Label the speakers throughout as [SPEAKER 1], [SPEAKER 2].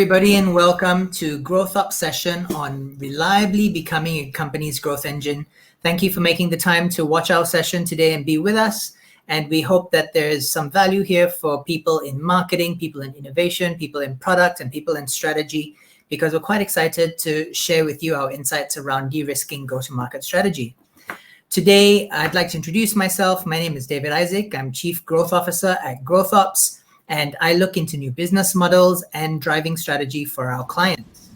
[SPEAKER 1] everybody, and welcome to GrowthOps session on reliably becoming a company's growth engine. Thank you for making the time to watch our session today and be with us. And we hope that there is some value here for people in marketing, people in innovation, people in product, and people in strategy, because we're quite excited to share with you our insights around de-risking go-to-market strategy. Today, I'd like to introduce myself. My name is David Isaac. I'm Chief Growth Officer at GrowthOps, and I look into new business models and driving strategy for our clients.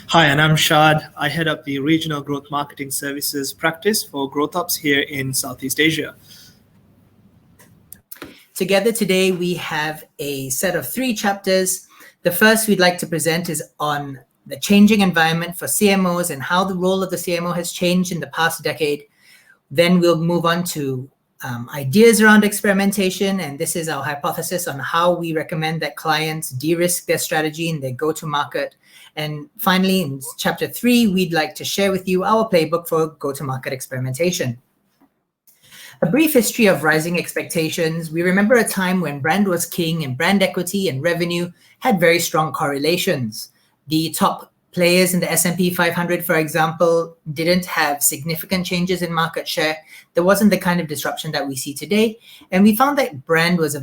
[SPEAKER 2] Hi, and I'm Shad. I head up the Regional Growth Marketing Services practice for GrowthOps here in Southeast Asia.
[SPEAKER 1] Together today, we have a set of 3 chapters. The first we'd like to present is on the changing environment for CMOs and how the role of the CMO has changed in the past decade. Then we'll move on to ideas around experimentation, and this is our hypothesis on how we recommend that clients de-risk their strategy and their go-to-market. And finally, in chapter 3, we'd like to share with you our playbook for go-to-market experimentation. A brief history of rising expectations. We remember a time when brand was king and brand equity and revenue had very strong correlations. The top players in the S&P 500, for example, didn't have significant changes in market share. There wasn't the kind of disruption that we see today. And we found that brand equity was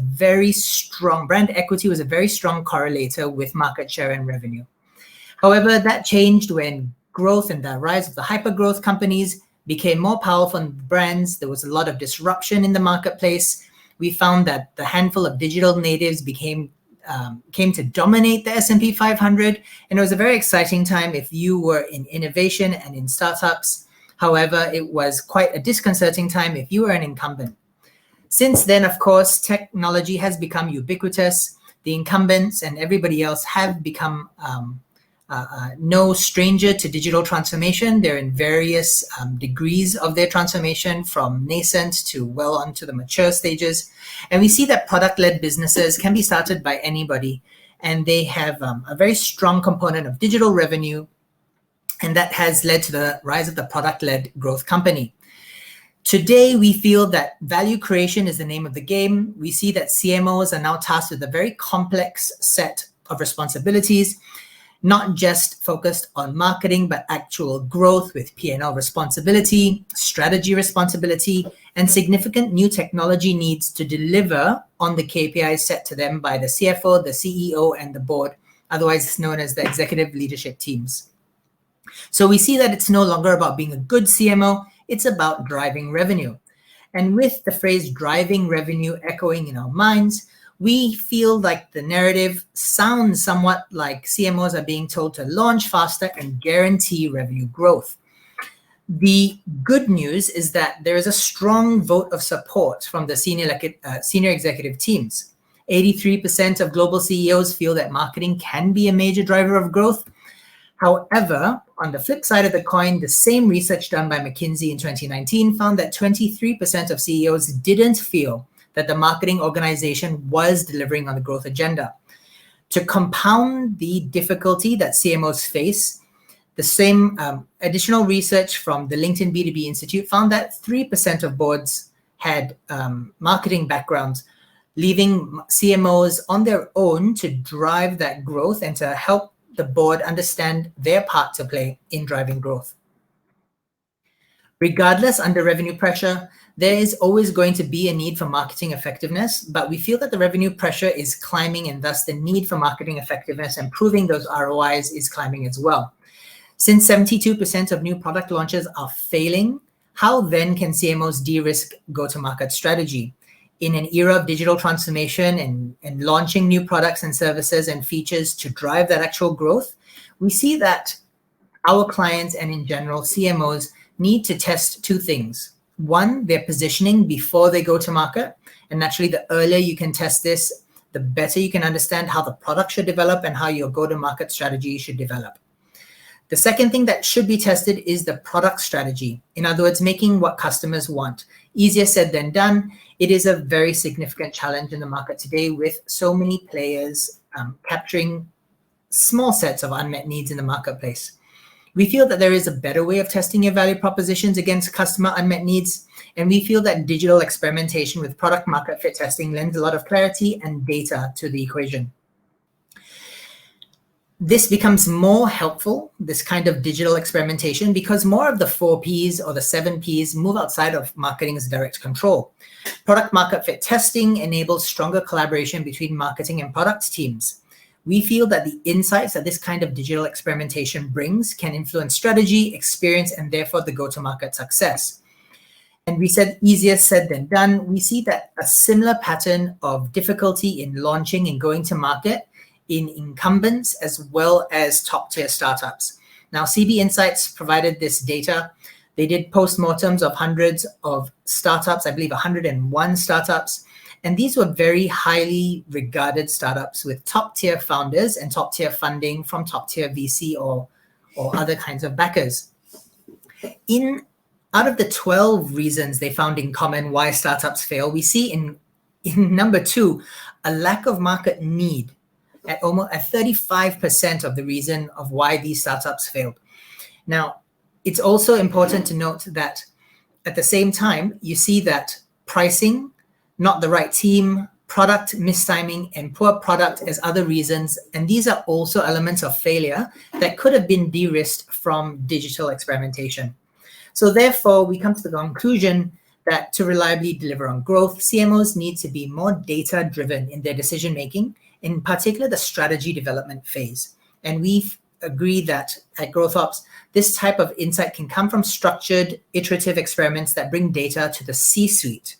[SPEAKER 1] a very strong correlator with market share and revenue. However, that changed when growth and the rise of the hyper-growth companies became more powerful than brands. There was a lot of disruption in the marketplace. We found that the handful of digital natives came to dominate the S&P 500, and it was a very exciting time if you were in innovation and in startups. However, it was quite a disconcerting time if you were an incumbent. Since then, of course, technology has become ubiquitous. The incumbents and everybody else have become no stranger to digital transformation. They're in various degrees of their transformation, from nascent to well onto the mature stages. And we see that product-led businesses can be started by anybody, and they have a very strong component of digital revenue, and that has led to the rise of the product-led growth company. Today, we feel that value creation is the name of the game. We see that CMOs are now tasked with a very complex set of responsibilities, not just focused on marketing, but actual growth with P&L responsibility, strategy responsibility, and significant new technology needs to deliver on the KPIs set to them by the CFO, the CEO, and the board, otherwise known as the executive leadership teams. So we see that it's no longer about being a good CMO, it's about driving revenue. And with the phrase driving revenue echoing in our minds, we feel like the narrative sounds somewhat like CMOs are being told to launch faster and guarantee revenue growth. The good news is that there is a strong vote of support from the senior executive teams. 83% of global CEOs feel that marketing can be a major driver of growth. However, on the flip side of the coin, the same research done by McKinsey in 2019 found that 23% of CEOs didn't feel that the marketing organization was delivering on the growth agenda. To compound the difficulty that CMOs face, the same additional research from the LinkedIn B2B Institute found that 3% of boards had marketing backgrounds, leaving CMOs on their own to drive that growth and to help the board understand their part to play in driving growth. Regardless, under revenue pressure, there is always going to be a need for marketing effectiveness, but we feel that the revenue pressure is climbing, and thus the need for marketing effectiveness and proving those ROIs is climbing as well. Since 72% of new product launches are failing, how then can CMOs de-risk go-to-market strategy? In an era of digital transformation and launching new products and services and features to drive that actual growth, we see that our clients and in general CMOs need to test 2 things. One, their positioning before they go to market. And naturally, the earlier you can test this, the better you can understand how the product should develop and how your go-to-market strategy should develop. The second thing that should be tested is the product strategy. In other words, making what customers want. Easier said than done. It is a very significant challenge in the market today with so many players capturing small sets of unmet needs in the marketplace. We feel that there is a better way of testing your value propositions against customer unmet needs, and we feel that digital experimentation with product market fit testing lends a lot of clarity and data to the equation. This becomes more helpful, this kind of digital experimentation, because more of the 4Ps or the 7Ps move outside of marketing's direct control. Product market fit testing enables stronger collaboration between marketing and product teams. We feel that the insights that this kind of digital experimentation brings can influence strategy, experience, and therefore the go-to-market success. And we said easier said than done. We see that a similar pattern of difficulty in launching and going to market in incumbents as well as top-tier startups. Now, CB Insights provided this data. They did postmortems of hundreds of startups, I believe 101 startups. And these were very highly regarded startups with top-tier founders and top-tier funding from top-tier VC or other kinds of backers. Out of the 12 reasons they found in common why startups fail, we see in number 2, a lack of market need at 35% of the reason of why these startups failed. Now, it's also important to note that at the same time, you see that pricing, not the right team, product mistiming, and poor product as other reasons. And these are also elements of failure that could have been de-risked from digital experimentation. So therefore, we come to the conclusion that to reliably deliver on growth, CMOs need to be more data-driven in their decision-making, in particular the strategy development phase. And we agree that at GrowthOps, this type of insight can come from structured, iterative experiments that bring data to the C-suite.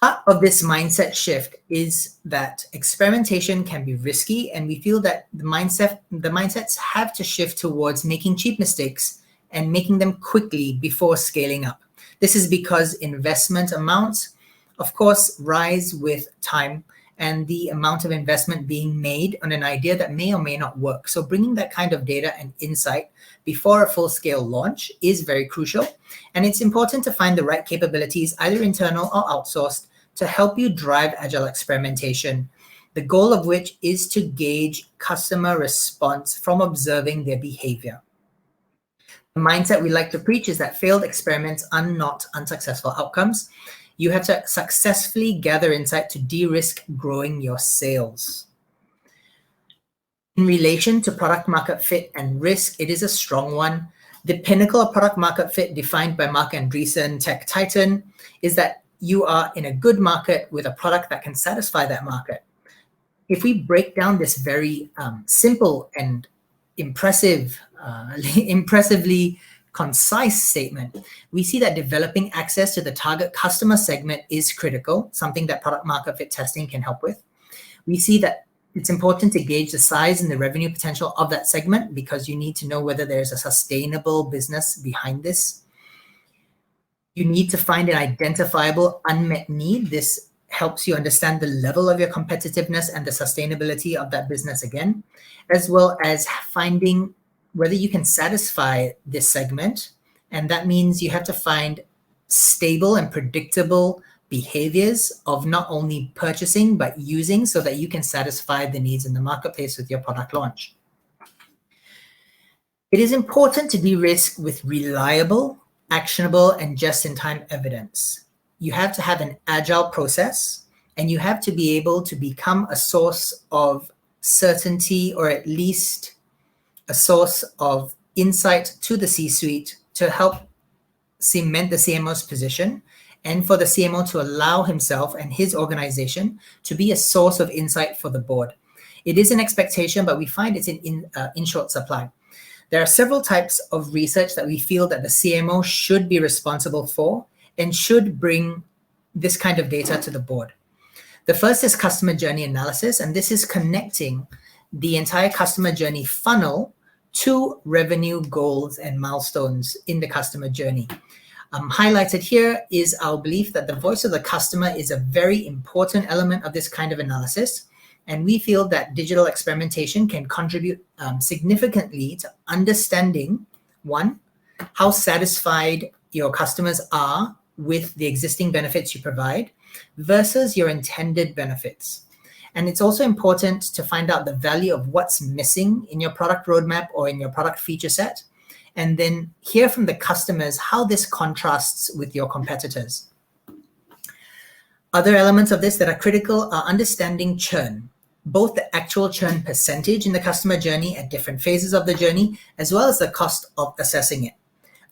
[SPEAKER 1] Part of this mindset shift is that experimentation can be risky, and we feel that the mindsets have to shift towards making cheap mistakes and making them quickly before scaling up. This is because investment amounts, of course, rise with time and the amount of investment being made on an idea that may or may not work. So bringing that kind of data and insight before a full-scale launch is very crucial. And it's important to find the right capabilities, either internal or outsourced, to help you drive agile experimentation, the goal of which is to gauge customer response from observing their behavior. The mindset we like to preach is that failed experiments are not unsuccessful outcomes. You have to successfully gather insight to de-risk growing your sales. In relation to product market fit and risk, it is a strong one. The pinnacle of product market fit defined by Mark Andreessen, Tech Titan, is that you are in a good market with a product that can satisfy that market. If we break down this very simple and impressively concise statement, we see that developing access to the target customer segment is critical, something that product market fit testing can help with. We see that it's important to gauge the size and the revenue potential of that segment because you need to know whether there's a sustainable business behind this. You need to find an identifiable unmet need. This helps you understand the level of your competitiveness and the sustainability of that business again, as well as finding whether you can satisfy this segment. And that means you have to find stable and predictable behaviors of not only purchasing, but using so that you can satisfy the needs in the marketplace with your product launch. It is important to de-risk with reliable, actionable, and just-in-time evidence. You have to have an agile process, and you have to be able to become a source of certainty, or at least a source of insight to the C-suite to help cement the CMO's position, and for the CMO to allow himself and his organization to be a source of insight for the board. It is an expectation, but we find it's in short supply. There are several types of research that we feel that the CMO should be responsible for and should bring this kind of data to the board. The first is customer journey analysis, and this is connecting the entire customer journey funnel to revenue goals and milestones in the customer journey. Highlighted here is our belief that the voice of the customer is a very important element of this kind of analysis. And we feel that digital experimentation can contribute significantly to understanding, one, how satisfied your customers are with the existing benefits you provide versus your intended benefits. And it's also important to find out the value of what's missing in your product roadmap or in your product feature set, and then hear from the customers how this contrasts with your competitors. Other elements of this that are critical are understanding churn. both the actual churn percentage in the customer journey at different phases of the journey, as well as the cost of assessing it.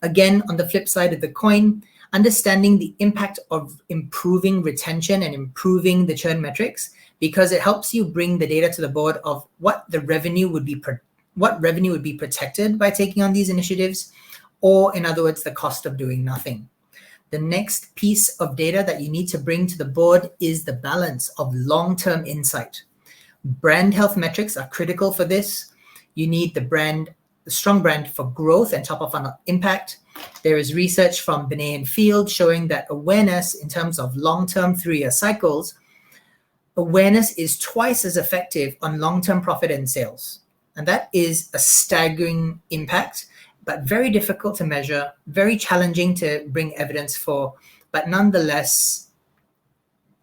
[SPEAKER 1] Again, on the flip side of the coin, understanding the impact of improving retention and improving the churn metrics, because it helps you bring the data to the board of what revenue would be protected by taking on these initiatives, or in other words, the cost of doing nothing. The next piece of data that you need to bring to the board is the balance of long-term insight. Brand health metrics are critical for this. You need the strong brand for growth and top of funnel impact. There is research from Binet and Field showing that awareness in terms of long-term 3-year cycles, awareness is twice as effective on long-term profit and sales. And that is a staggering impact, but very difficult to measure, very challenging to bring evidence for, but nonetheless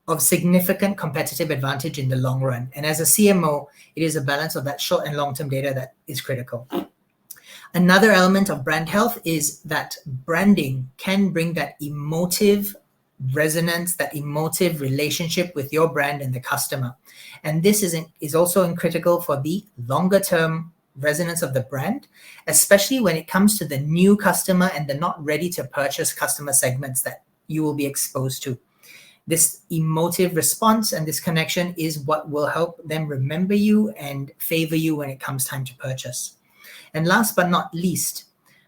[SPEAKER 1] of significant competitive advantage in the long run. And as a CMO, it is a balance of that short and long-term data that is critical. Another element of brand health is that branding can bring that emotive resonance, that emotive relationship with your brand and the customer. And this is also critical for the longer term resonance of the brand, especially when it comes to the new customer and the not ready to purchase customer segments that you will be exposed to. This emotive response and this connection is what will help them remember you and favor you when it comes time to purchase. And last but not least,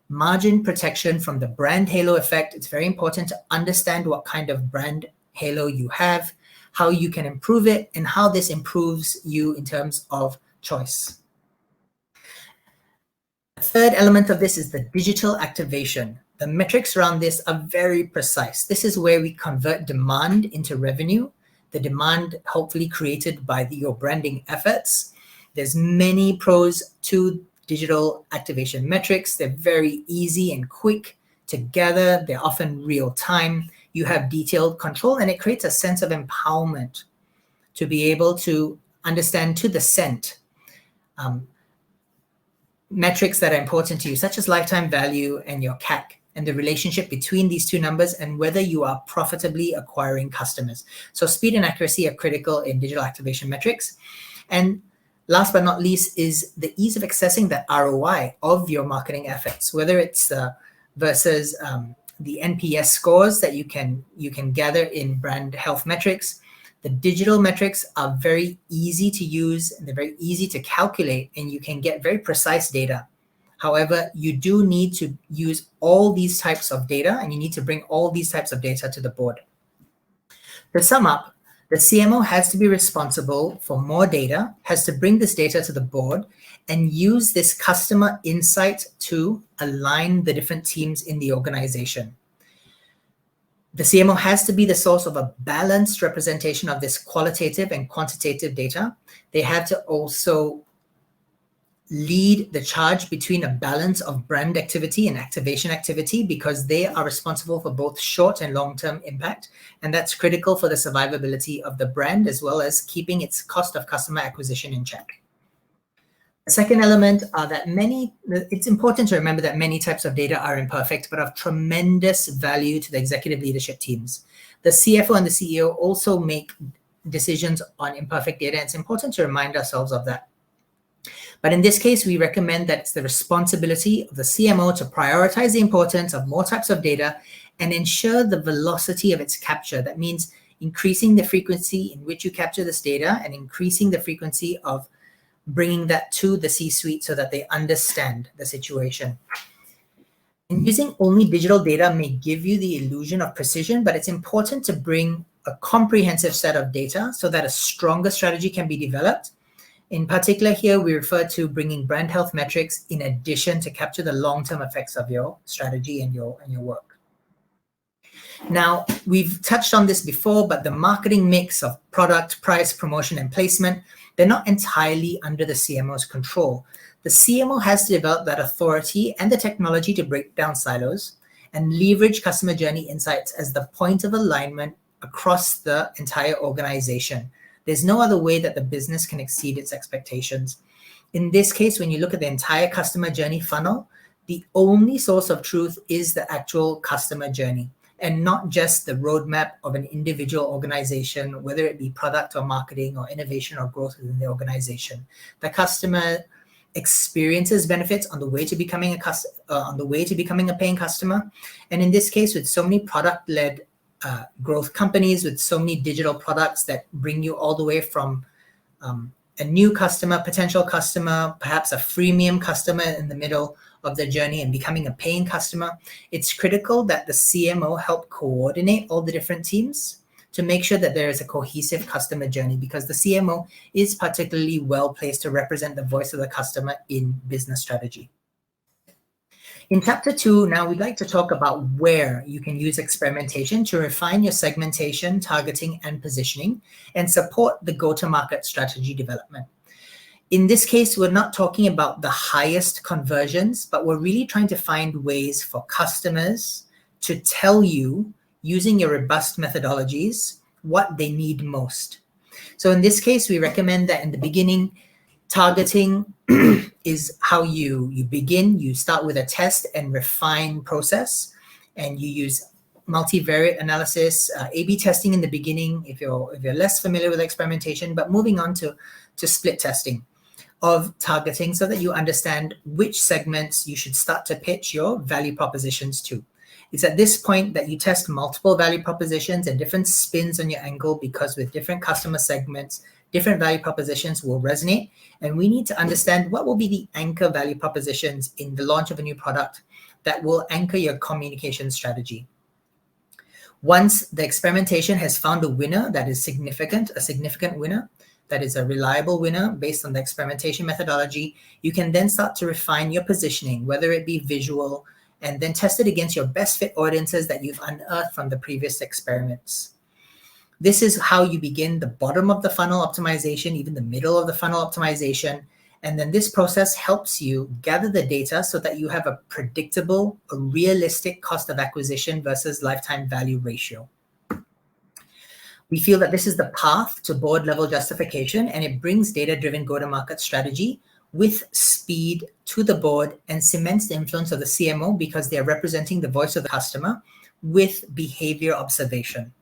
[SPEAKER 1] margin protection from the brand halo effect. It's very important to understand what kind of brand halo you have, how you can improve it, and how this improves you in terms of choice. The third element of this is the digital activation. The metrics around this are very precise. This is where we convert demand into revenue, the demand hopefully created by your branding efforts. There's many pros to digital activation metrics. They're very easy and quick to gather. They're often real time. You have detailed control, and it creates a sense of empowerment to be able to understand to the cent metrics that are important to you, such as lifetime value and your CAC, and the relationship between these two numbers and whether you are profitably acquiring customers. So speed and accuracy are critical in digital activation metrics. And last but not least is the ease of accessing the ROI of your marketing efforts, whether it's versus the NPS scores that you can gather in brand health metrics. The digital metrics are very easy to use and they're very easy to calculate, and you can get very precise data. However, you do need to use all these types of data, and you need to bring all these types of data to the board. To sum up, the CMO has to be responsible for more data, has to bring this data to the board, and use this customer insight to align the different teams in the organization. The CMO has to be the source of a balanced representation of this qualitative and quantitative data. They have to also lead the charge between a balance of brand activity and activation activity, because they are responsible for both short and long-term impact. And that's critical for the survivability of the brand, as well as keeping its cost of customer acquisition in check. The second element are that it's important to remember that many types of data are imperfect, but of tremendous value to the executive leadership teams. The CFO and the CEO also make decisions on imperfect data. It's important to remind ourselves of that. But in this case, we recommend that it's the responsibility of the CMO to prioritize the importance of more types of data and ensure the velocity of its capture. That means increasing the frequency in which you capture this data and increasing the frequency of bringing that to the C-suite so that they understand the situation. And using only digital data may give you the illusion of precision, but it's important to bring a comprehensive set of data so that a stronger strategy can be developed. In particular here, we refer to bringing brand health metrics in addition to capture the long-term effects of your strategy and your work. Now, we've touched on this before, but the marketing mix of product, price, promotion, and placement, they're not entirely under the CMO's control. The CMO has to develop that authority and the technology to break down silos and leverage customer journey insights as the point of alignment across the entire organization. There's no other way that the business can exceed its expectations. In this case, when you look at the entire customer journey funnel, the only source of truth is the actual customer journey. and not just the roadmap of an individual organization, whether it be product or marketing or innovation or growth within the organization. The customer experiences benefits on the way to becoming a paying customer. And in this case, with so many product-led growth companies, with so many digital products that bring you all the way from a new customer, potential customer, perhaps a freemium customer in the middle of the journey and becoming a paying customer, it's critical that the CMO help coordinate all the different teams to make sure that there is a cohesive customer journey, because the CMO is particularly well placed to represent the voice of the customer in business strategy. In chapter 2, now we'd like to talk about where you can use experimentation to refine your segmentation, targeting, and positioning, and support the go-to-market strategy development. In this case, we're not talking about the highest conversions, but we're really trying to find ways for customers to tell you, using your robust methodologies, what they need most. So in this case, we recommend that in the beginning, targeting is how you begin. You start with a test and refine process, and you use multivariate analysis, A/B testing in the beginning if you're less familiar with experimentation, but moving on to split testing of targeting so that you understand which segments you should start to pitch your value propositions to. It's at this point that you test multiple value propositions and different spins on your angle, because with different customer segments, different value propositions will resonate, and we need to understand what will be the anchor value propositions in the launch of a new product that will anchor your communication strategy. Once the experimentation has found a winner that is significant, a significant winner, that is a reliable winner based on the experimentation methodology, you can then start to refine your positioning, whether it be visual, and then test it against your best fit audiences that you've unearthed from the previous experiments. This is how you begin the bottom of the funnel optimization, even the middle of the funnel optimization. And then this process helps you gather the data so that you have a predictable, a realistic cost of acquisition versus lifetime value ratio. We feel that this is the path to board level justification, and it brings data-driven go-to-market strategy with speed to the board and cements the influence of the CMO, because they are representing the voice of the customer with behavior observation.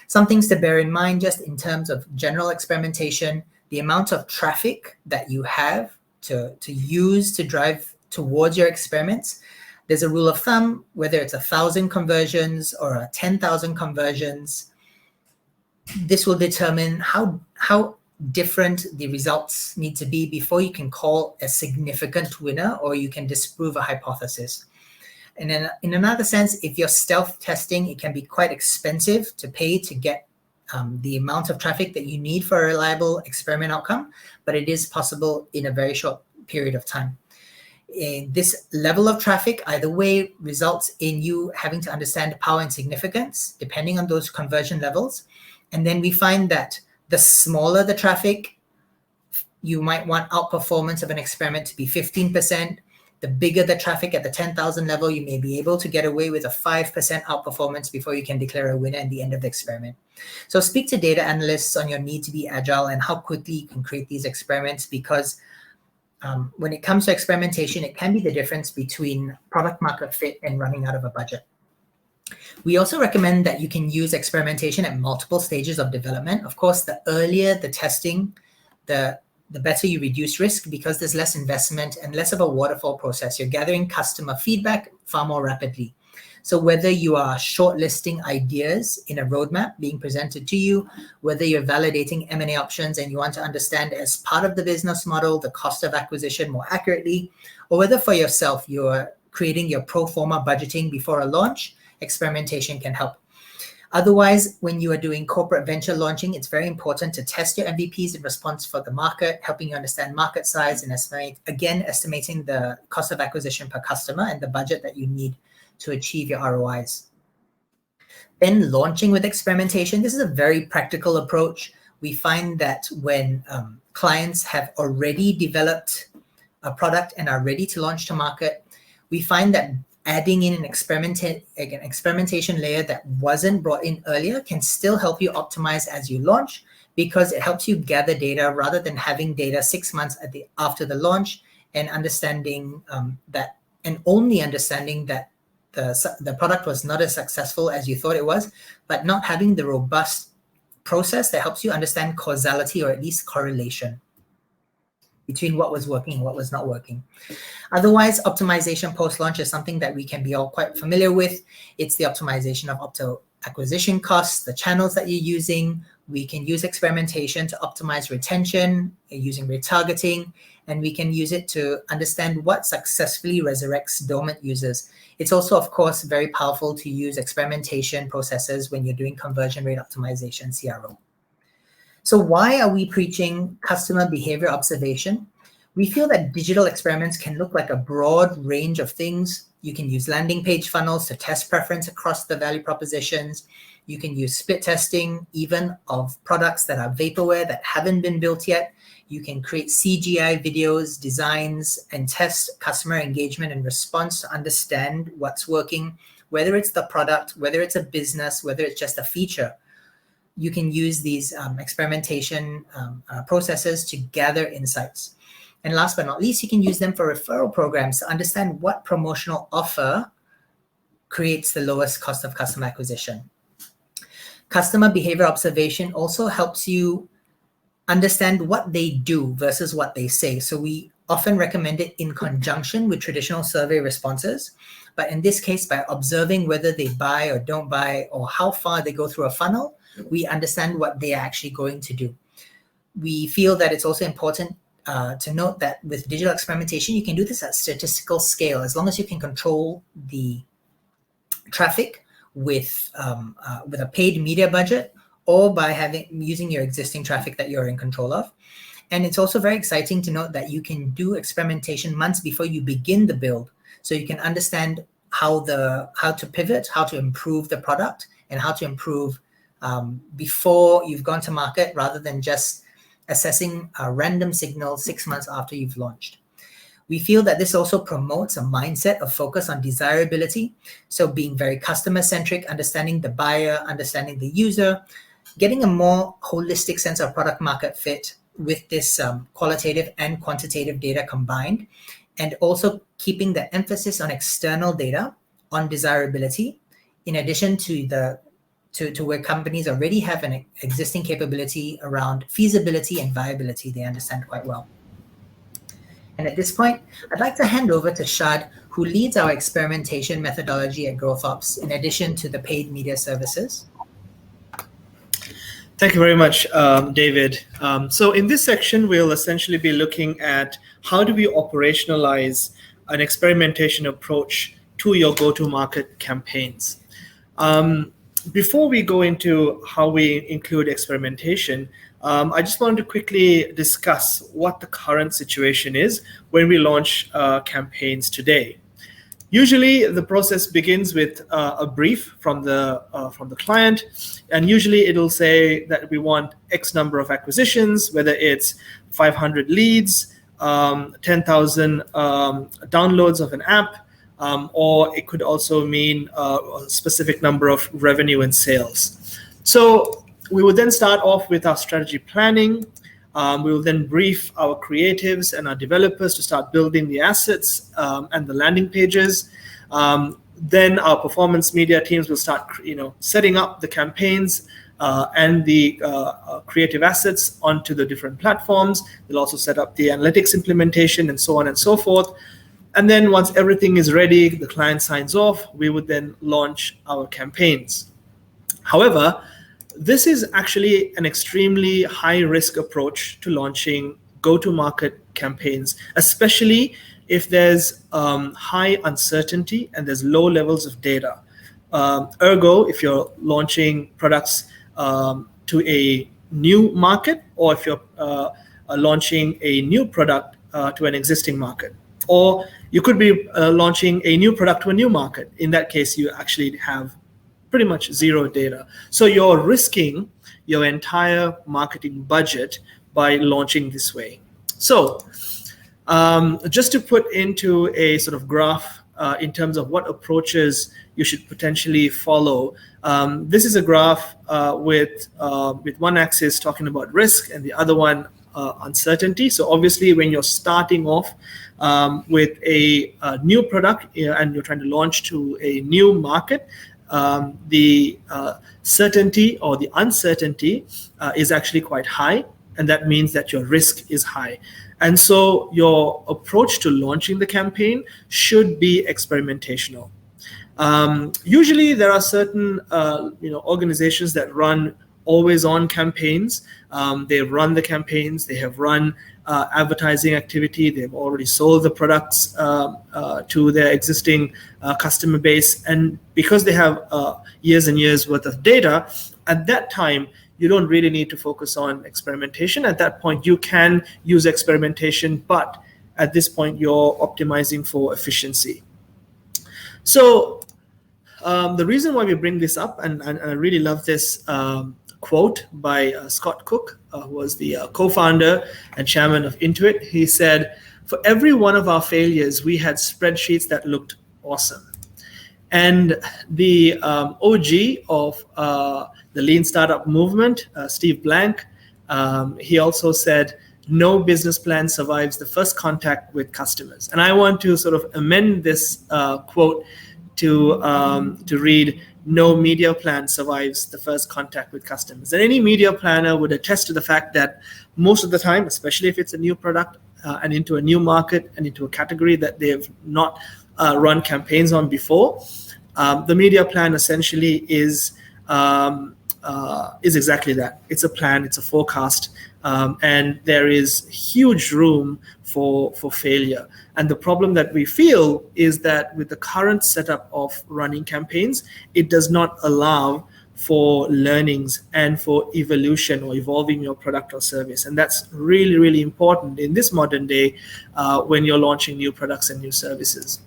[SPEAKER 1] Some things to bear in mind just in terms of general experimentation: the amount of traffic that you have to use to drive towards your experiments. There's a rule of thumb, whether it's 1,000 conversions or 10,000 conversions. This will determine how different the results need to be before you can call a significant winner or you can disprove a hypothesis. And then in another sense, if you're stealth testing, it can be quite expensive to pay to get the amount of traffic that you need for a reliable experiment outcome, but it is possible in a very short period of time. This level of traffic, either way, results in you having to understand power and significance, depending on those conversion levels. And then we find that the smaller the traffic, you might want outperformance of an experiment to be 15%. The bigger the traffic at the 10,000 level, you may be able to get away with a 5% outperformance before you can declare a winner at the end of the experiment. So speak to data analysts on your need to be agile and how quickly you can create these experiments, because when it comes to experimentation, it can be the difference between product market fit and running out of a budget. We also recommend that you can use experimentation at multiple stages of development. Of course, the earlier the testing, the better you reduce risk, because there's less investment and less of a waterfall process. You're gathering customer feedback far more rapidly. So whether you are shortlisting ideas in a roadmap being presented to you, whether you're validating M&A options and you want to understand as part of the business model the cost of acquisition more accurately, or whether for yourself you're creating your pro forma budgeting before a launch, experimentation can help. Otherwise, when you are doing corporate venture launching, it's very important to test your MVPs in response for the market, helping you understand market size and estimating the cost of acquisition per customer and the budget that you need to achieve your ROIs. Then launching with experimentation, this is a very practical approach. We find that when clients have already developed a product and are ready to launch to market, we find that adding in an experimentation layer that wasn't brought in earlier can still help you optimize as you launch, because it helps you gather data rather than having data 6 months after the launch and understanding that only understanding that the product was not as successful as you thought it was, but not having the robust process that helps you understand causality or at least correlation between what was working and what was not working. Otherwise, optimization post-launch is something that we can be all quite familiar with. It's the optimization of acquisition costs, the channels that you're using. We can use experimentation to optimize retention using retargeting, and we can use it to understand what successfully resurrects dormant users. It's also, of course, very powerful to use experimentation processes when you're doing conversion rate optimization, CRO. So why are we preaching customer behavior observation? We feel that digital experiments can look like a broad range of things. You can use landing page funnels to test preference across the value propositions. You can use split testing, even of products that are vaporware that haven't been built yet. You can create CGI videos, designs, and test customer engagement and response to understand what's working, whether it's the product, whether it's a business, whether it's just a feature. You can use these experimentation processes to gather insights. And last but not least, you can use them for referral programs to understand what promotional offer creates the lowest cost of customer acquisition. Customer behavior observation also helps you understand what they do versus what they say. So we often recommend it in conjunction with traditional survey responses. But in this case, by observing whether they buy or don't buy or how far they go through a funnel, we understand what they are actually going to do. We feel that it's also important to note that with digital experimentation, you can do this at statistical scale as long as you can control the traffic with a paid media budget or by using your existing traffic that you're in control of. And it's also very exciting to note that you can do experimentation months before you begin the build, so you can understand how to pivot, how to improve the product, and how to improve before you've gone to market, rather than just assessing a random signal 6 months after you've launched. We feel that this also promotes a mindset of focus on desirability. So being very customer-centric, understanding the buyer, understanding the user, getting a more holistic sense of product market fit with this qualitative and quantitative data combined, and also keeping the emphasis on external data on desirability, in addition to where companies already have an existing capability around feasibility and viability they understand quite well. And at this point, I'd like to hand over to Shad, who leads our experimentation methodology at GrowthOps, in addition to the paid media services.
[SPEAKER 2] Thank you very much, David. So in this section, we'll essentially be looking at how do we operationalize an experimentation approach to your go-to-market campaigns. Before we go into how we include experimentation, I just wanted to quickly discuss what the current situation is when we launch campaigns today. Usually, the process begins with a brief from the client, and usually it'll say that we want X number of acquisitions, whether it's 500 leads, 10,000 downloads of an app, or it could also mean a specific number of revenue and sales. So we would then start off with our strategy planning. We will then brief our creatives and our developers to start building the assets and the landing pages. Then our performance media teams will start, setting up the campaigns and the creative assets onto the different platforms. They'll also set up the analytics implementation and so on and so forth. And then once everything is ready, the client signs off, we would then launch our campaigns. However, this is actually an extremely high-risk approach to launching go-to-market campaigns, especially if there's high uncertainty and there's low levels of data. Ergo, if you're launching products to a new market, or if you're launching a new product to an existing market, or you could be launching a new product to a new market. In that case, you actually have pretty much zero data. So you're risking your entire marketing budget by launching this way. So just to put into a sort of graph in terms of what approaches you should potentially follow, this is a graph with one axis talking about risk and the other one uncertainty. So obviously, when you're starting off with a new product and you're trying to launch to a new market, the certainty or the uncertainty is actually quite high, and that means that your risk is high. And so your approach to launching the campaign should be experimentational. Usually there are certain organizations that run always on campaigns. They run the campaigns, they have run advertising activity, they've already sold the products to their existing customer base. And because they have years and years worth of data, at that time, you don't really need to focus on experimentation. At that point, you can use experimentation, but at this point, you're optimizing for efficiency. So the reason why we bring this up, and I really love this quote by Scott Cook, who was the co-founder and chairman of Intuit. He said, "For every one of our failures, we had spreadsheets that looked awesome." And the OG of the lean startup movement, Steve Blank, he also said, "No business plan survives the first contact with customers." And I want to sort of amend this quote to read, "No media plan survives the first contact with customers." And any media planner would attest to the fact that most of the time, especially if it's a new product and into a new market and into a category that they've not run campaigns on before, the media plan essentially is exactly that. It's a plan, it's a forecast, and there is huge room for failure. And the problem that we feel is that with the current setup of running campaigns, it does not allow for learnings and for evolution or evolving your product or service. And that's really, really important in this modern day when you're launching new products and new services.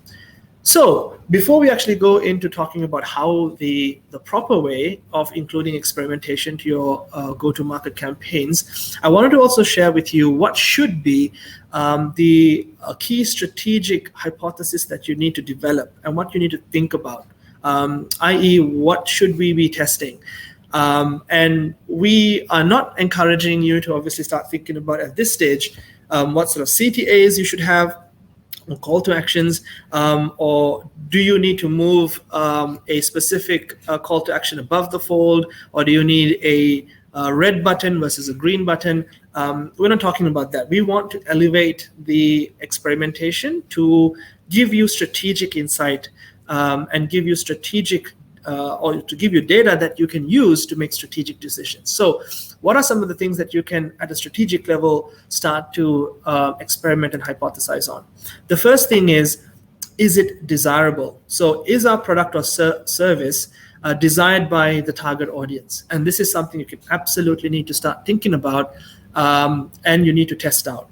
[SPEAKER 2] So before we actually go into talking about how the proper way of including experimentation to your go-to-market campaigns, I wanted to also share with you what should be the key strategic hypothesis that you need to develop and what you need to think about, i.e. what should we be testing? And we are not encouraging you to obviously start thinking about at this stage what sort of CTAs you should have, or call to actions, or do you need to move a specific call to action above the fold, or do you need a red button versus a green button? We're not talking about that. We want to elevate the experimentation to give you strategic insight and give you strategic or to give you data that you can use to make strategic decisions. So what are some of the things that you can, at a strategic level, start to experiment and hypothesize on? The first thing is it desirable? So is our product or service desired by the target audience? And this is something you can absolutely need to start thinking about and you need to test out.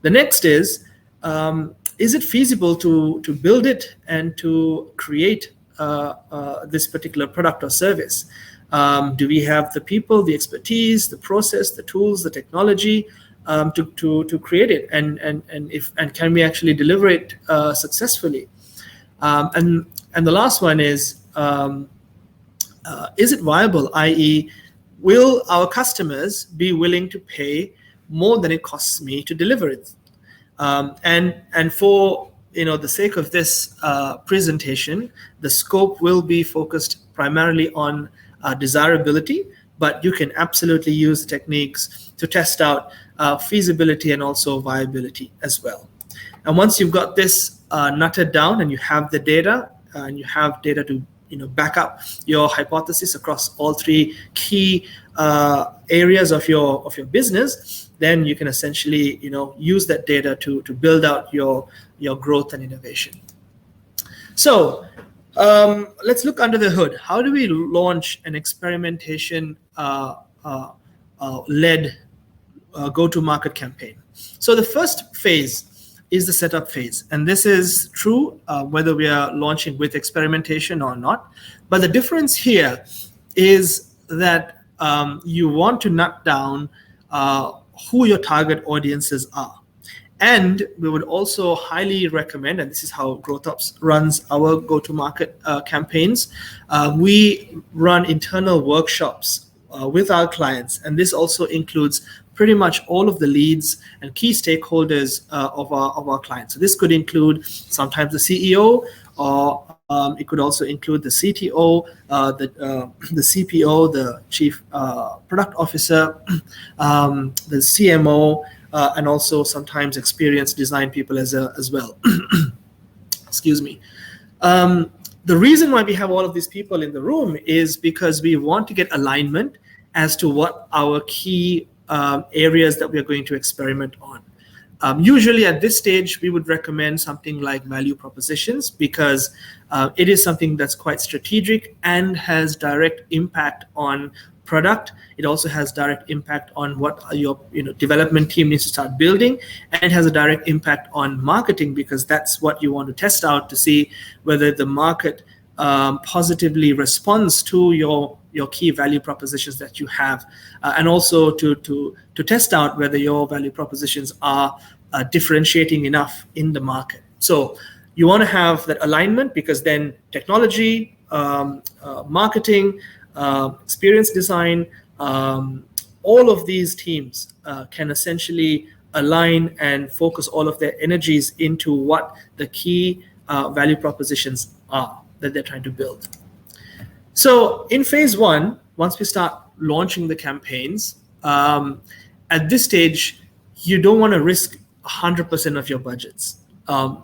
[SPEAKER 2] The next is it feasible to build it and to create this particular product or service? Do we have the people, the expertise, the process, the tools, the technology to create it? And can we actually deliver it successfully? And the last one is it viable? I.e., will our customers be willing to pay more than it costs me to deliver it? And for the sake of this presentation, the scope will be focused primarily on desirability, but you can absolutely use the techniques to test out feasibility and also viability as well. And once you've got this nutted down and you have the data and you have data to back up your hypothesis across all three key areas of your business, then you can essentially use that data to build out your growth and innovation. So let's look under the hood. How do we launch an experimentation led go-to-market campaign? So the first phase is the setup phase, and this is true whether we are launching with experimentation or not. But the difference here is that you want to nut down who your target audiences are. And we would also highly recommend, and this is how GrowthOps runs our go-to-market campaigns, we run internal workshops with our clients, and this also includes pretty much all of the leads and key stakeholders of our clients. So this could include sometimes the CEO, or it could also include the CTO, the CPO, the Chief Product Officer, the CMO, and also sometimes experienced design people as well. Excuse me. The reason why we have all of these people in the room is because we want to get alignment as to what our key areas that we are going to experiment on. Usually at this stage, we would recommend something like value propositions, because it is something that's quite strategic and has direct impact on product. It also has direct impact on what your development team needs to start building, and it has a direct impact on marketing, because that's what you want to test out to see whether the market positively responds to your key value propositions that you have, and also to test out whether your value propositions are differentiating enough in the market. So you want to have that alignment, because then technology, marketing, experience design, all of these teams can essentially align and focus all of their energies into what the key value propositions are that they're trying to build. So in phase one, once we start launching the campaigns, at this stage, you don't want to risk 100% of your budgets.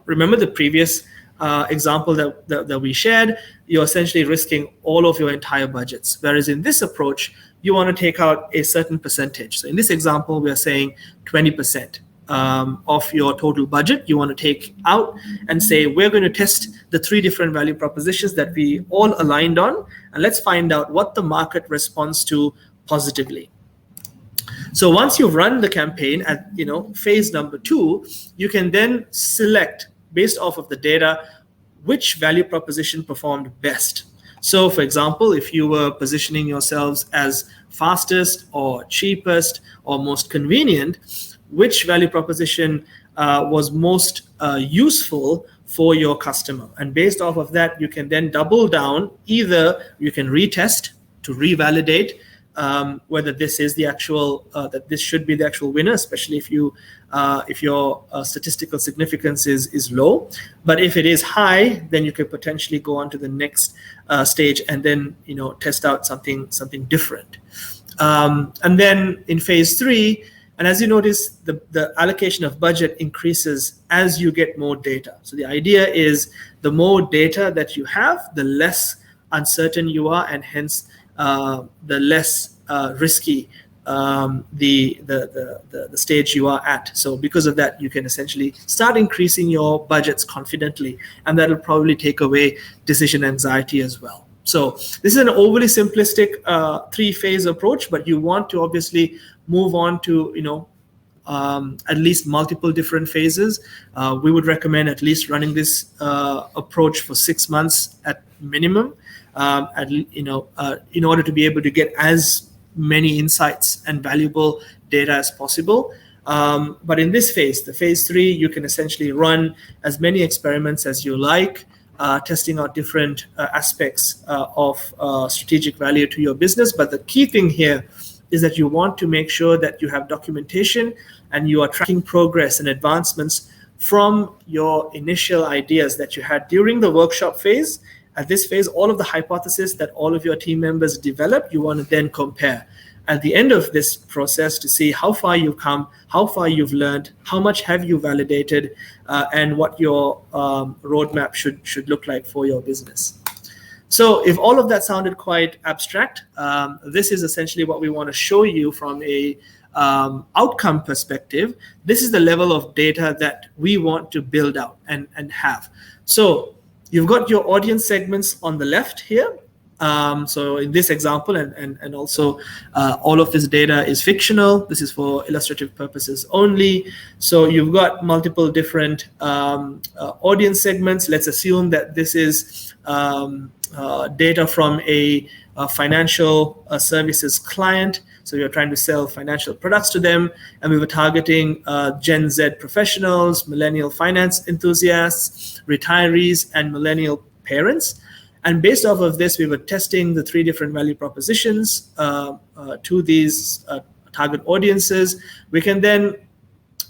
[SPEAKER 2] Remember the previous example that we shared, you're essentially risking all of your entire budgets. Whereas in this approach, you want to take out a certain percentage. So in this example, we are saying 20% of your total budget you want to take out and say, we're going to test the 3 different value propositions that we all aligned on, and let's find out what the market responds to positively. So once you've run the campaign at phase number 2, you can then select, based off of the data, which value proposition performed best. So for example, if you were positioning yourselves as fastest or cheapest or most convenient, which value proposition was most useful for your customer? And based off of that, you can then double down. Either you can retest to revalidate whether this is the actual that this should be the actual winner, especially if your statistical significance is low. But if it is high, then you could potentially go on to the next stage and then test out something different. And then in phase 3, and as you notice, the allocation of budget increases as you get more data. So the idea is the more data that you have, the less uncertain you are, and hence the less risky the stage you are at. So because of that, you can essentially start increasing your budgets confidently, and that'll probably take away decision anxiety as well. So this is an overly simplistic 3-phase approach, but you want to obviously move on to at least multiple different phases. We would recommend at least running this approach for 6 months at minimum, in order to be able to get as many insights and valuable data as possible. But in this phase, the phase 3, you can essentially run as many experiments as you like, testing out different aspects of strategic value to your business. But the key thing here is that you want to make sure that you have documentation and you are tracking progress and advancements from your initial ideas that you had during the workshop phase. At this phase, all of the hypotheses that all of your team members develop, you want to then compare at the end of this process to see how far you've come, how far you've learned, how much have you validated, and what your roadmap should look like for your business. So if all of that sounded quite abstract, this is essentially what we want to show you from a outcome perspective. This is the level of data that we want to build out and have. So you've got your audience segments on the left here. So in this example, and also all of this data is fictional. This is for illustrative purposes only. So you've got multiple different audience segments. Let's assume that this is data from a financial services client. So you're trying to sell financial products to them, and we were targeting Gen Z professionals, millennial finance enthusiasts, retirees, and millennial parents. And based off of this, we were testing the 3 different value propositions to target audiences. We can then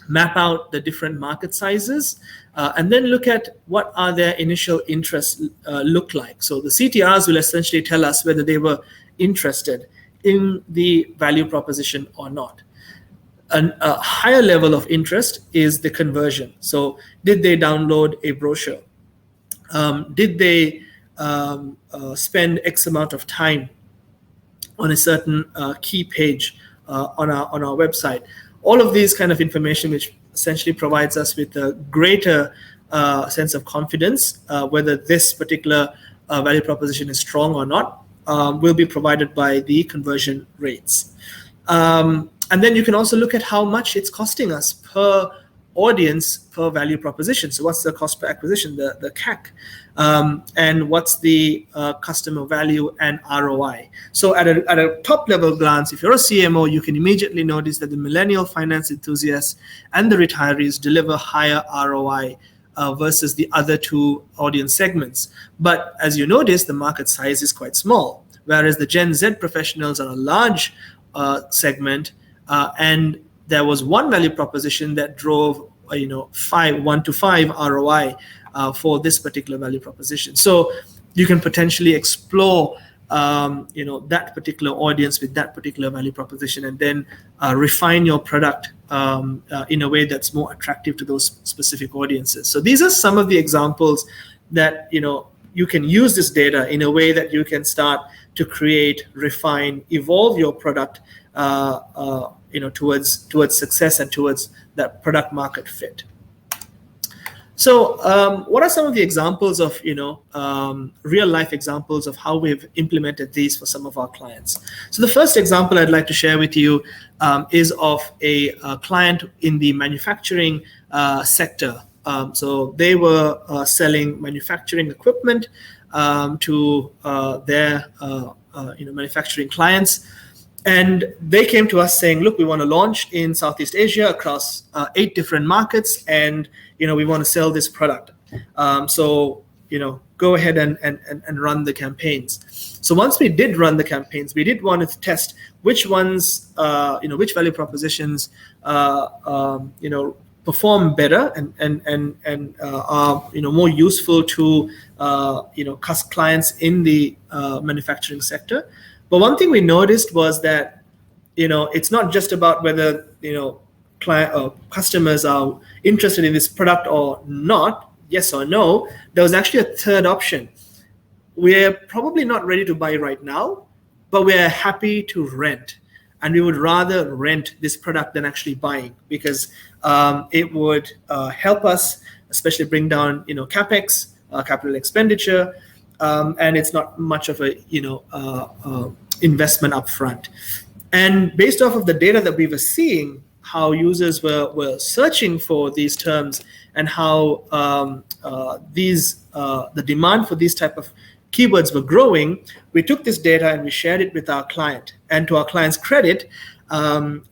[SPEAKER 2] map out the different market sizes, and then look at what are their initial interests look like. So the CTRs will essentially tell us whether they were interested in the value proposition or not. A higher level of interest is the conversion. So did they download a brochure? Did they spend X amount of time on a certain key page on our website? All of these kind of information, which essentially provides us with a greater sense of confidence whether this particular value proposition is strong or not, will be provided by the conversion rates. And then you can also look at how much it's costing us per audience per value proposition. So what's the cost per acquisition, the CAC, and what's the customer value and ROI. So at a top level glance, if you're a CMO, you can immediately notice that the millennial finance enthusiasts and the retirees deliver higher ROI versus the other two audience segments. But as you notice, the market size is quite small, whereas the Gen Z professionals are a large segment, and there was one value proposition that drove 1 to 5 ROI for this particular value proposition. So you can potentially explore that particular audience with that particular value proposition, and then refine your product in a way that's more attractive to those specific audiences. So these are some of the examples that you can use this data in a way that you can start to create, refine, evolve your product towards success and towards that product market fit. So what are some of the examples of real life examples of how we've implemented these for some of our clients? So the first example I'd like to share with you is of a client in the manufacturing sector. So they were selling manufacturing equipment to their manufacturing clients. And they came to us saying, look, we want to launch in Southeast Asia across 8 different markets, and we want to sell this product. So go ahead and run the campaigns. So once we did run the campaigns, we did want to test which ones, which value propositions, perform better and are more useful to clients in the manufacturing sector. But one thing we noticed was that it's not just about whether client or customers are interested in this product or not, yes or no. There was actually a third option. We're probably not ready to buy right now, but we're happy to rent. And we would rather rent this product than actually buying, because it would help us, especially bring down CapEx, capital expenditure, and it's not much of a investment upfront. And based off of the data that we were seeing, how users were searching for these terms, and how the demand for these type of keywords were growing, we took this data and we shared it with our client. And to our client's credit,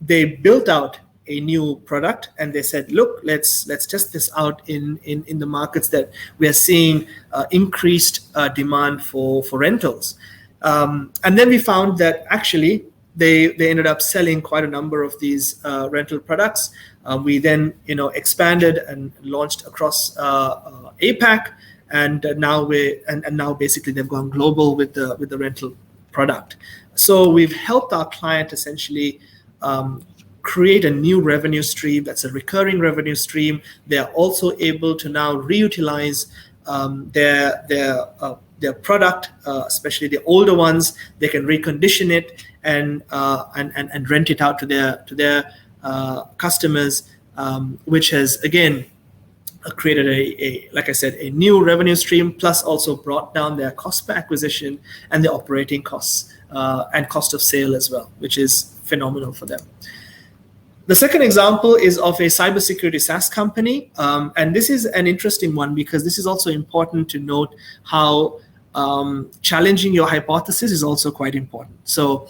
[SPEAKER 2] they built out a new product, and they said, look, let's test this out in the markets that we are seeing increased demand for rentals. And then we found that actually they ended up selling quite a number of these rental products. We then expanded and launched across APAC, and now basically they've gone global with the rental product. So we've helped our client essentially create a new revenue stream that's a recurring revenue stream. They are also able to now reutilize their product, especially the older ones. They can recondition it and rent it out to their customers, which has again created like I said, a new revenue stream, plus also brought down their cost per acquisition and the operating costs and cost of sale as well, which is phenomenal for them. The second example is of a cybersecurity SaaS company, and this is an interesting one because this is also important to note how challenging your hypothesis is also quite important. So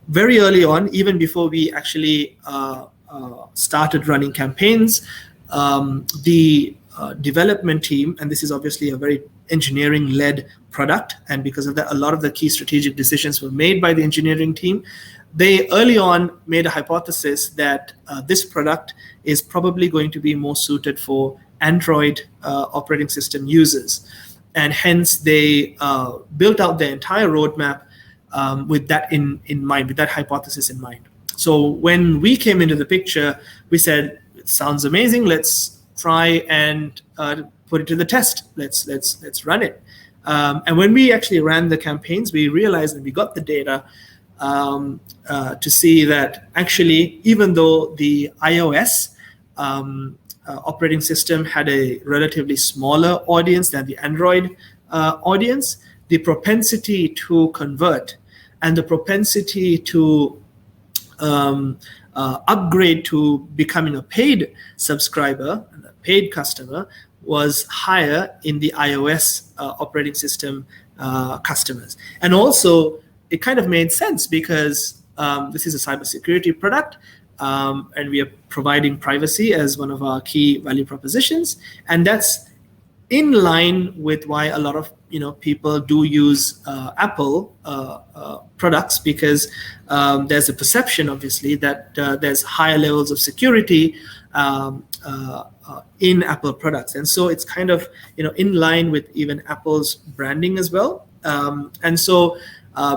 [SPEAKER 2] very early on, even before we actually started running campaigns, the development team, and this is obviously a very engineering-led product, and because of that, a lot of the key strategic decisions were made by the engineering team. they early on made a hypothesis that this product is probably going to be more suited for Android operating system users. And hence they built out their entire roadmap with that in mind, with that hypothesis in mind. So when we came into the picture, we said, it sounds amazing, let's try and put it to the test. Let's run it. And when we actually ran the campaigns, we realized that we got the data to see that actually, even though the iOS operating system had a relatively smaller audience than the Android audience, the propensity to convert and the propensity to upgrade to becoming a paid subscriber, a paid customer, was higher in the iOS operating system customers. And also, it kind of made sense because this is a cybersecurity product, and we are providing privacy as one of our key value propositions, and that's in line with why a lot of people do use Apple products, because there's a perception, obviously, that there's higher levels of security in Apple products, and so it's kind of in line with even Apple's branding as well. And so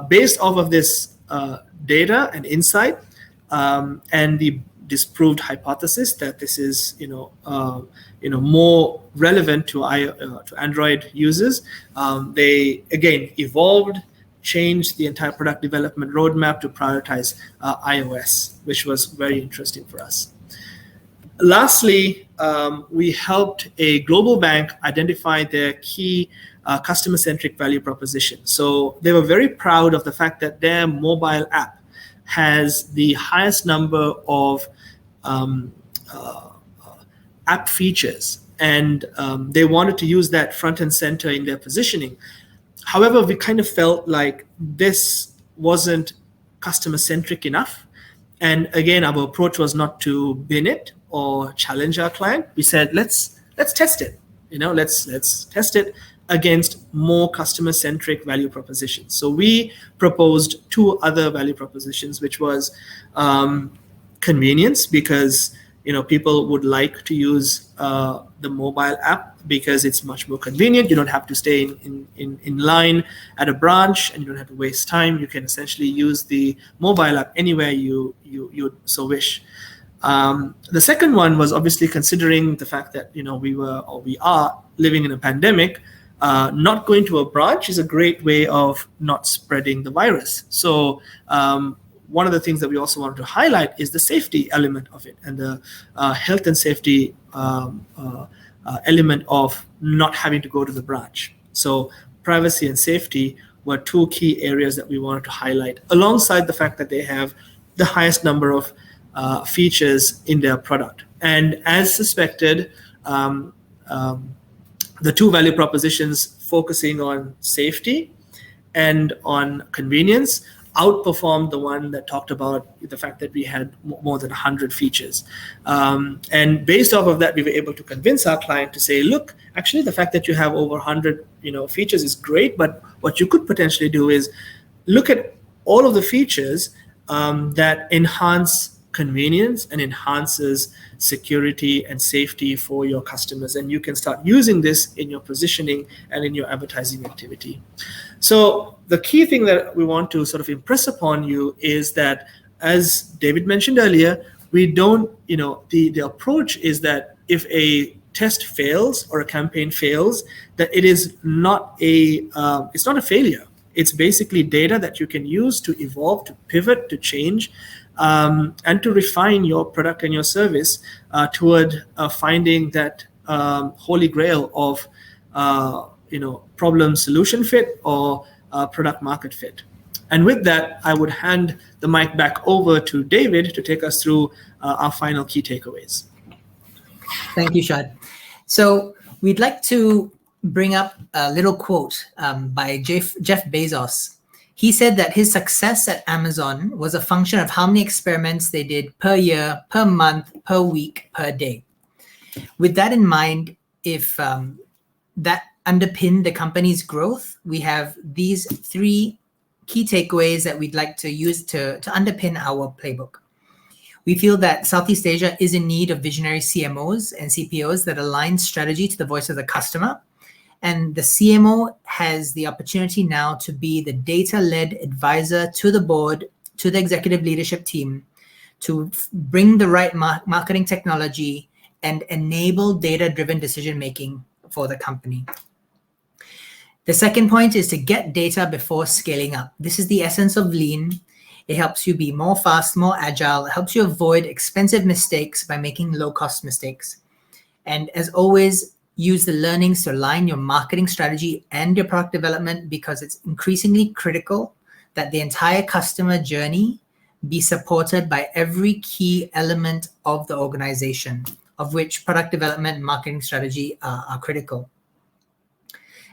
[SPEAKER 2] based off of this data and insight and the disproved hypothesis that this is more relevant to Android users, they again evolved, changed the entire product development roadmap to prioritize iOS, which was very interesting for us. Lastly, we helped a global bank identify their key customer-centric value proposition. So they were very proud of the fact that their mobile app has the highest number of app features, and they wanted to use that front and center in their positioning. However, we kind of felt like this wasn't customer-centric enough. And again, our approach was not to bin it or challenge our client. We said, let's test it. Let's test it against more customer-centric value propositions. So we proposed two other value propositions, which was convenience, because people would like to use the mobile app because it's much more convenient. You don't have to stay in line at a branch, and you don't have to waste time. You can essentially use the mobile app anywhere you so wish. The second one was obviously considering the fact that we are living in a pandemic. Not going to a branch is a great way of not spreading the virus. So one of the things that we also wanted to highlight is the safety element of it, and the health and safety element of not having to go to the branch. So privacy and safety were two key areas that we wanted to highlight, alongside the fact that they have the highest number of features in their product. And as suspected, the two value propositions focusing on safety and on convenience outperformed the one that talked about the fact that we had more than 100 features. And based off of that, we were able to convince our client to say, look, actually the fact that you have over 100 features is great, but what you could potentially do is look at all of the features that enhance convenience and enhances security and safety for your customers, and you can start using this in your positioning and in your advertising activity. So the key thing that we want to sort of impress upon you is that, as David mentioned earlier, we don't, the approach is that if a test fails or a campaign fails, that it is not it's not a failure. It's basically data that you can use to evolve, to pivot, to change, and to refine your product and your service toward finding that holy grail of problem solution fit or product market fit. And with that, I would hand the mic back over to David to take us through our final key takeaways.
[SPEAKER 1] Thank you, Shad. So we'd like to bring up a little quote by Jeff Bezos. He said that his success at Amazon was a function of how many experiments they did per year, per month, per week, per day. With that in mind, if that underpinned the company's growth, we have these three key takeaways that we'd like to use to underpin our playbook. We feel that Southeast Asia is in need of visionary CMOs and CPOs that align strategy to the voice of the customer. And the CMO has the opportunity now to be the data-led advisor to the board, to the executive leadership team, to bring the right marketing technology and enable data-driven decision-making for the company. The second point is to get data before scaling up. This is the essence of lean. It helps you be more fast, more agile. It helps you avoid expensive mistakes by making low-cost mistakes. And as always, use the learnings to align your marketing strategy and your product development, because it's increasingly critical that the entire customer journey be supported by every key element of the organization, of which product development and marketing strategy are critical.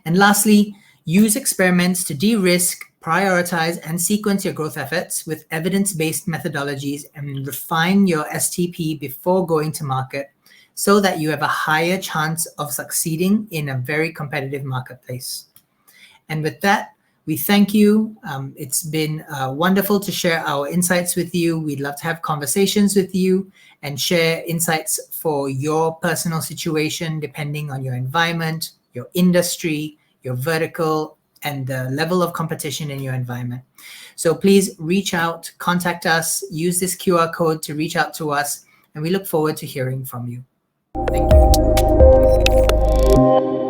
[SPEAKER 1] And lastly, use experiments to de-risk, prioritize, and sequence your growth efforts with evidence-based methodologies, and refine your STP before going to market so that you have a higher chance of succeeding in a very competitive marketplace. And with that, we thank you. It's been wonderful to share our insights with you. We'd love to have conversations with you and share insights for your personal situation, depending on your environment, your industry, your vertical, and the level of competition in your environment. So please reach out, contact us, use this QR code to reach out to us, and we look forward to hearing from you. Thank you.